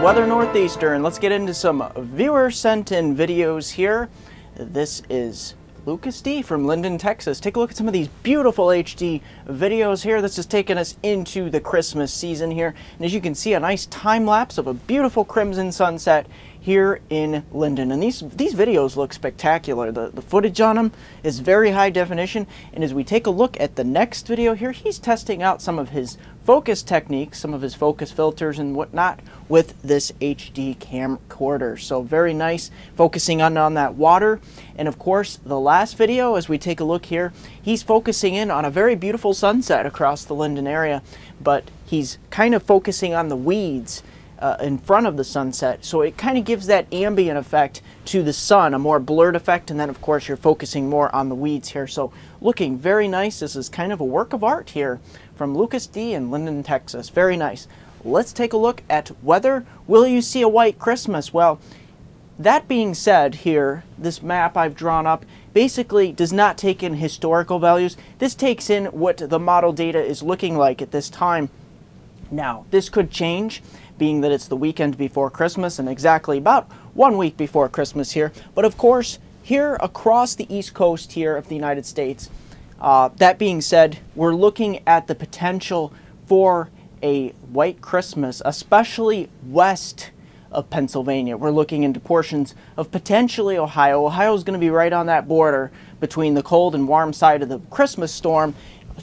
Weather Northeastern. Let's get into some viewer sent in videos here. This is Lucas D from Linden, Texas. Take a look at some of these beautiful HD videos here. This is taking us into the Christmas season here. And as you can see, a nice time lapse of a beautiful crimson sunset here in Linden. And these videos look spectacular. The footage on them is very high definition. And as we take a look at the next video here, he's testing out some of his focus techniques, some of his focus filters and whatnot with this HD camcorder. So very nice, focusing on that water. And of course, the last video, as we take a look here, he's focusing in on a very beautiful sunset across the Linden area, but he's kind of focusing on the weeds in front of the sunset. So it kind of gives that ambient effect to the sun, a more blurred effect, and then of course you're focusing more on the weeds here. So looking very nice. This is kind of a work of art here from Lucas D in Linden, Texas. Very nice. Let's take a look at weather. Will you see a white Christmas? Well, that being said here, this map I've drawn up basically does not take in historical values. This takes in what the model data is looking like at this time. Now, this could change, being that it's the weekend before Christmas and exactly about 1 week before Christmas here. But of course, here across the East Coast here of the United States, that being said, we're looking at the potential for a white Christmas, especially west of Pennsylvania. We're looking into portions of potentially Ohio. Ohio is going to be right on that border between the cold and warm side of the Christmas storm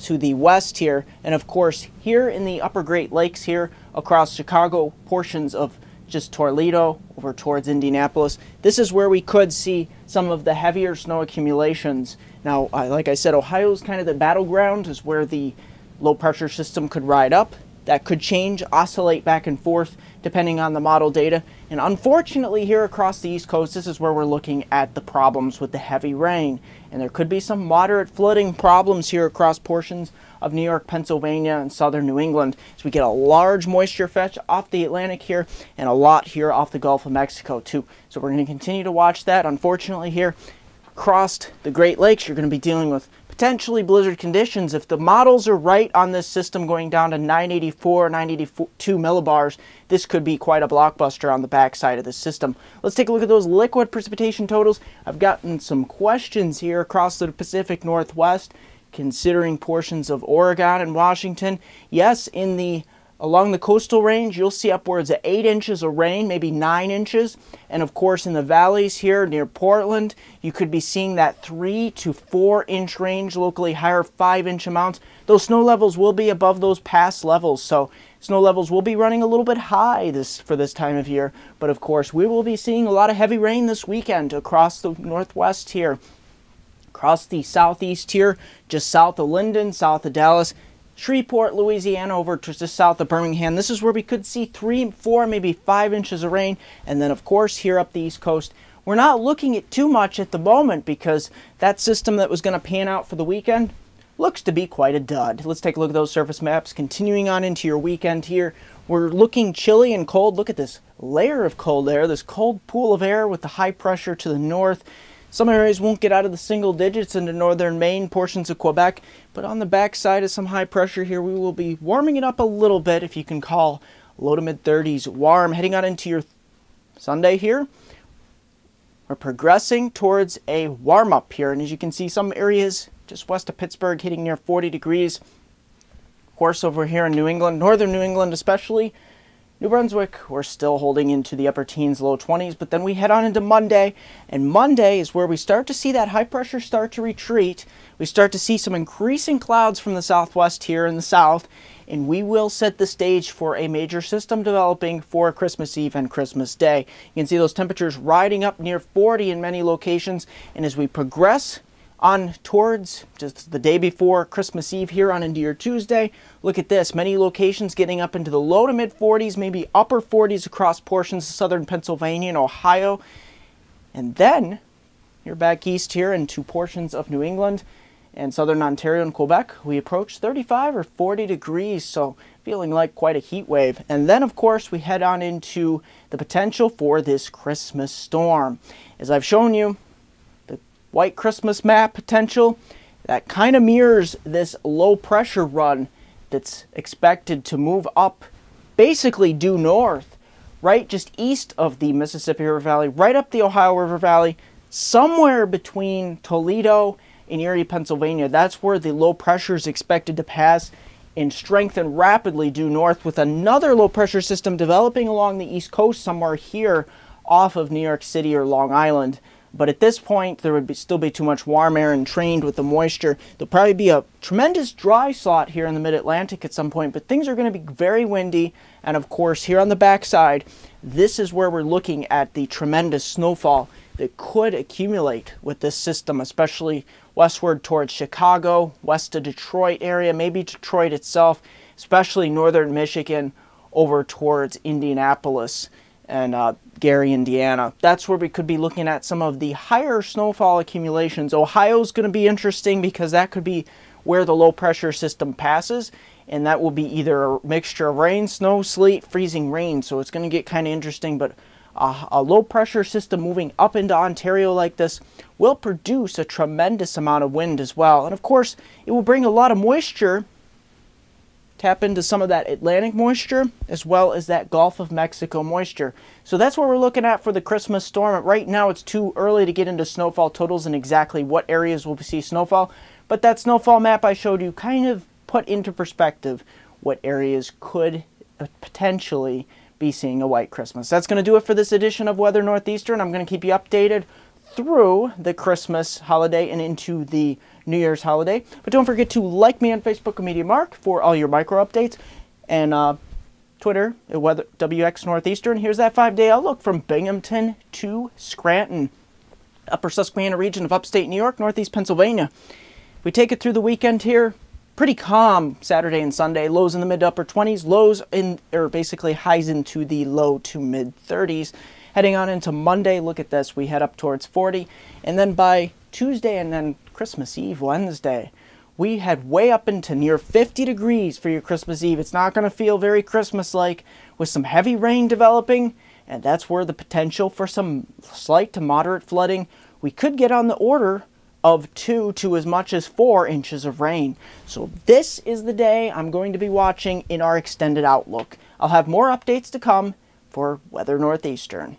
to the west here. And of course, here in the upper Great Lakes here across Chicago, portions of just Toledo over towards Indianapolis, this is where we could see some of the heavier snow accumulations. Now, like I said, Ohio is kind of the battleground, is where the low pressure system could ride up. That could change, oscillate back and forth depending on the model data. And unfortunately here across the East Coast, this is where we're looking at the problems with the heavy rain. And there could be some moderate flooding problems here across portions of New York, Pennsylvania, and southern New England. So we get a large moisture fetch off the Atlantic here and a lot here off the Gulf of Mexico too. So we're going to continue to watch that. Unfortunately here across the Great Lakes, you're going to be dealing with potentially blizzard conditions. If the models are right on this system going down to 984, 982 millibars, this could be quite a blockbuster on the backside of the system. Let's take a look at those liquid precipitation totals. I've gotten some questions here across the Pacific Northwest, considering portions of Oregon and Washington. Yes, along the coastal range, you'll see upwards of 8 inches of rain, maybe 9 inches. And of course, in the valleys here near Portland, you could be seeing that 3 to 4 inch range, locally higher 5-inch amounts. Those snow levels will be above those past levels, so snow levels will be running a little bit high for this time of year. But of course, we will be seeing a lot of heavy rain this weekend across the Northwest here, across the Southeast here, just south of Linden, south of Dallas, Shreveport, Louisiana, over to just south of Birmingham. This is where we could see 3, 4, maybe 5 inches of rain. And then, of course, here up the East Coast, we're not looking at too much at the moment because that system that was going to pan out for the weekend looks to be quite a dud. Let's take a look at those surface maps. Continuing on into your weekend here, we're looking chilly and cold. Look at this layer of cold air, this cold pool of air with the high pressure to the north. Some areas won't get out of the single digits into northern Maine, portions of Quebec, but on the backside of some high pressure here, we will be warming it up a little bit, if you can call low to mid 30s warm. Heading out into your Sunday here, we're progressing towards a warm up here, and as you can see, some areas just west of Pittsburgh hitting near 40 degrees. Of course, over here in New England, northern New England especially, New Brunswick, we're still holding into the upper teens, low 20s, but then we head on into Monday, and Monday is where we start to see that high pressure start to retreat. We start to see some increasing clouds from the southwest here in the south, and we will set the stage for a major system developing for Christmas Eve and Christmas Day. You can see those temperatures riding up near 40 in many locations, and as we progress on towards just the day before Christmas Eve here on into your Tuesday, look at this. Many locations getting up into the low to mid 40s, maybe upper 40s across portions of southern Pennsylvania and Ohio. And then you're back east here into portions of New England and southern Ontario and Quebec. We approach 35 or 40 degrees, so feeling like quite a heat wave. And then, of course, we head on into the potential for this Christmas storm. As I've shown you, white Christmas map potential, that kind of mirrors this low pressure run that's expected to move up, basically due north right just east of the Mississippi River Valley, right up the Ohio River Valley, somewhere between Toledo and Erie, Pennsylvania. That's where the low pressure is expected to pass and strengthen rapidly due north, with another low pressure system developing along the east coast somewhere here off of New York City or Long Island. But at this point, there would still be too much warm air entrained with the moisture. There'll probably be a tremendous dry slot here in the mid-Atlantic at some point, but things are going to be very windy. And of course, here on the backside, this is where we're looking at the tremendous snowfall that could accumulate with this system, especially westward towards Chicago, west to Detroit area, maybe Detroit itself, especially northern Michigan, over towards Indianapolis and Gary, Indiana. That's where we could be looking at some of the higher snowfall accumulations. Ohio's going to be interesting because that could be where the low pressure system passes, and that will be either a mixture of rain, snow, sleet, freezing rain. So it's going to get kind of interesting, but a low pressure system moving up into Ontario like this will produce a tremendous amount of wind as well. And of course, it will bring a lot of moisture, tap into some of that Atlantic moisture, as well as that Gulf of Mexico moisture. So that's what we're looking at for the Christmas storm. Right now, it's too early to get into snowfall totals and exactly what areas will see snowfall. But that snowfall map I showed you kind of put into perspective what areas could potentially be seeing a white Christmas. That's going to do it for this edition of Weather Northeastern. I'm going to keep you updated through the Christmas holiday and into the New Year's holiday. But don't forget to like me on Facebook and MeteoMark for all your micro updates, and Twitter at Weather WX Northeastern. Here's that 5-day outlook from Binghamton to Scranton, upper Susquehanna region of upstate New York, northeast Pennsylvania. We take it through the weekend here. Pretty calm Saturday and Sunday. Lows in the mid to upper 20s. Lows in, or basically highs into the low to mid 30s. Heading on into Monday, look at this. We head up towards 40. And then by Tuesday and then Christmas Eve, Wednesday, we head way up into near 50 degrees for your Christmas Eve. It's not going to feel very Christmas-like with some heavy rain developing. And that's where the potential for some slight to moderate flooding. We could get on the order of 2 to as much as 4 inches of rain. So this is the day I'm going to be watching in our extended outlook. I'll have more updates to come for Weather Northeastern.